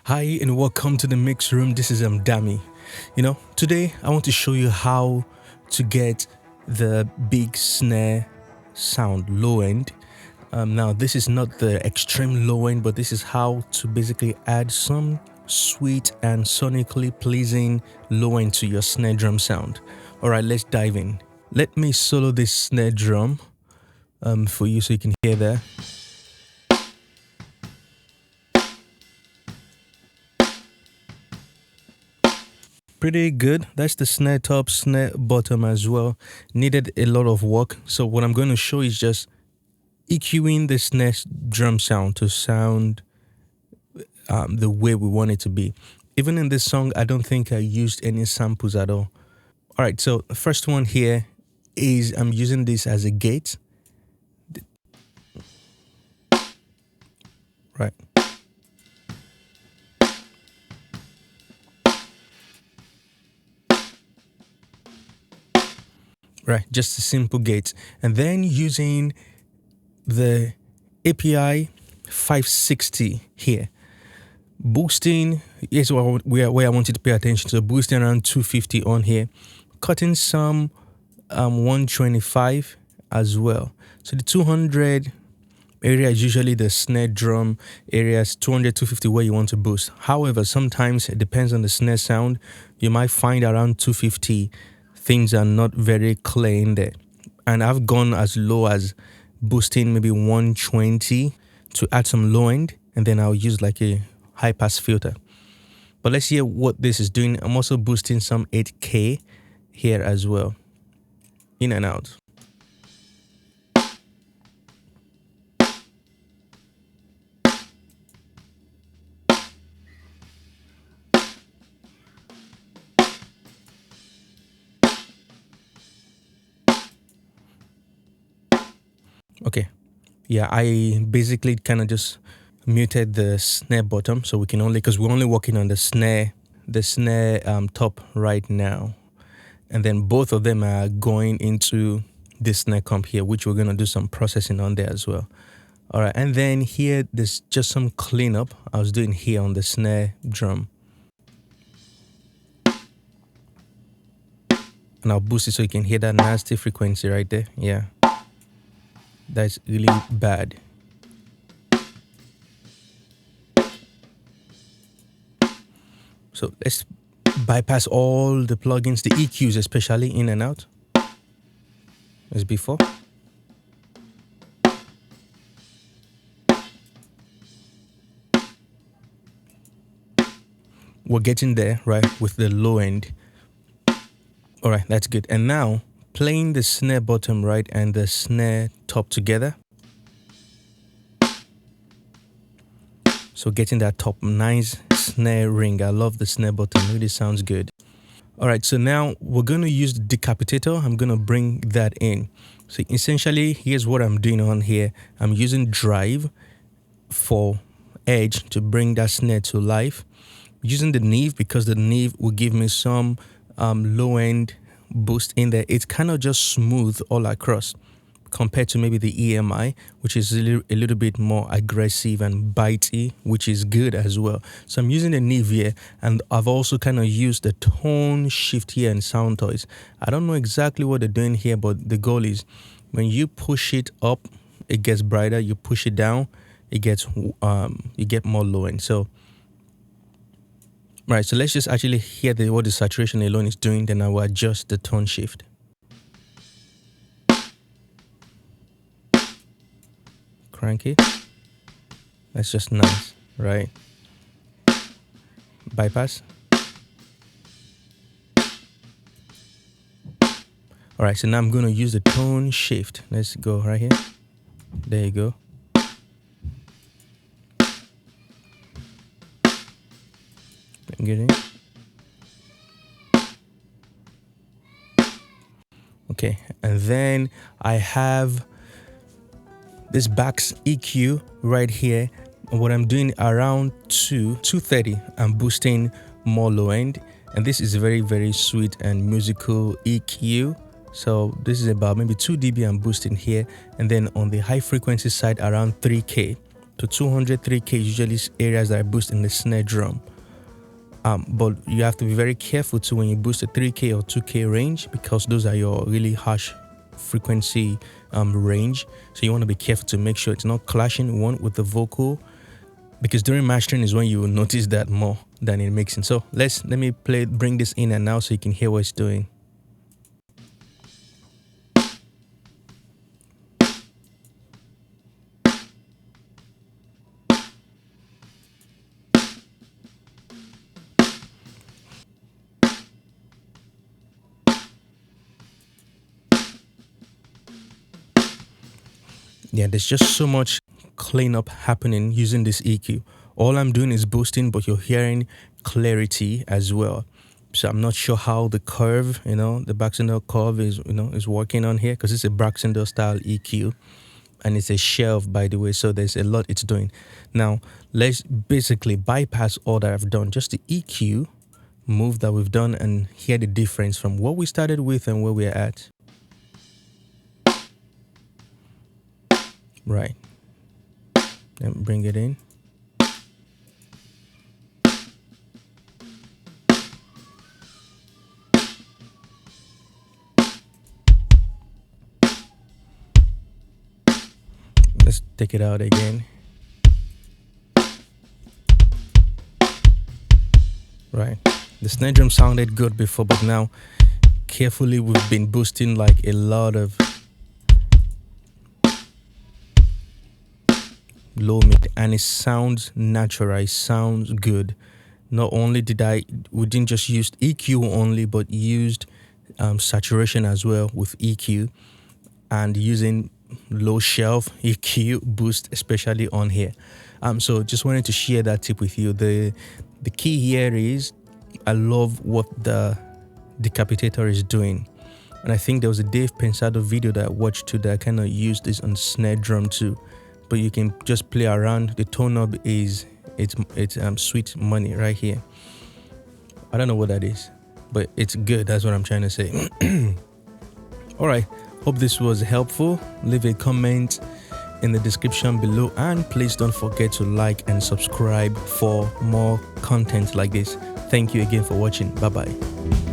Hi and welcome to the mix room. This is Dami. Today I want to show you how to get the big snare sound low end. Now this is not the extreme low end, but this is how to basically add some sweet and sonically pleasing low end to your snare drum sound. All right, let's dive in. Let me solo this snare drum for you so you can hear that. Pretty good. That's the snare top, snare bottom as well. Needed a lot of work. So what I'm going to show is just EQing the snare drum sound to sound the way we want it to be. Even in this song, I don't think I used any samples at all. All right, so the first one here is I'm using this as a gate. Right. Right, just a simple gate. And then using the API 560 here. Boosting, here's where I wanted to pay attention to. Boosting around 250 on here. Cutting some 125 as well. So the 200 area is usually the snare drum areas, 200, 250 where you want to boost. However, sometimes it depends on the snare sound. You might find around 250 things are not very clear in there. And I've gone as low as boosting maybe 120 to add some low end, and then I'll use like a high pass filter. But let's hear what this is doing. I'm also boosting some 8K here as well, in and out. Okay, yeah, I basically kind of just muted the snare bottom so we can only, because we're only working on the snare top right now, and then both of them are going into this snare comp here, which we're going to do some processing on there as well. All right, and then here there's just some cleanup I was doing here on the snare drum, and I'll boost it so you can hear that nasty frequency right there. Yeah, that's really bad. So let's bypass all the plugins, the EQs especially, in and out as before. We're getting there, right, with the low end. All right, that's good. And now playing the snare bottom, right, and the snare top together. So getting that top nice snare ring. I love the snare bottom, really sounds good. All right, so now we're going to use the decapitator. I'm going to bring that in. So essentially, here's what I'm doing on here. I'm using drive for edge to bring that snare to life. Using the neve because the neve will give me some low end boost in there. It's kind of just smooth all across compared to maybe the EMI, which is a little bit more aggressive and bitey, which is good as well. So I'm using the neve here, and I've also kind of used the tone shift here in Sound Toys. I don't know exactly what they're doing here, but the goal is when you push it up, it gets brighter. You push it down, it gets you get more low end. So right, so let's just actually hear what the saturation alone is doing, then I will adjust the tone shift. Cranky. That's just nice, right? Bypass. All right, so now I'm going to use the tone shift. Let's go right here. There you go. Get it. Okay, and then I have this Bax EQ right here. And what I'm doing around 230, I'm boosting more low end. And this is very, very sweet and musical EQ. So this is about maybe 2 dB I'm boosting here. And then on the high frequency side, around 3K to 200, 3K is usually areas that I boost in the snare drum. But you have to be very careful too when you boost a 3K or 2K range, because those are your really harsh frequency range. So you want to be careful to make sure it's not clashing one with the vocal, because during mastering is when you will notice that more than in mixing. So let me bring this in and now so you can hear what it's doing. Yeah, there's just so much cleanup happening using this EQ. All I'm doing is boosting, but you're hearing clarity as well. So I'm not sure how the curve, the Baxendale curve is working on here, because it's a Baxendale style EQ and it's a shelf, by the way. So there's a lot it's doing. Now let's basically bypass all that I've done, just the EQ move that we've done, and hear the difference from what we started with and where we're at. Right. And bring it in. Let's take it out again. Right. The snare drum sounded good before, but now carefully we've been boosting like a lot of low mid, and it sounds natural, it sounds good. Not only we didn't just use EQ only, but used saturation as well with EQ, and using low shelf EQ boost, especially on here. So just wanted to share that tip with you. The key here is I love what the decapitator is doing. And I think there was a Dave Pensado video that I watched too that kind of used this on snare drum too. But you can just play around. The tone knob it's sweet money right here. I don't know what that is, but it's good. That's what I'm trying to say. All right. Hope this was helpful. Leave a comment in the description below, and please don't forget to like and subscribe for more content like this. Thank you again for watching. Bye bye.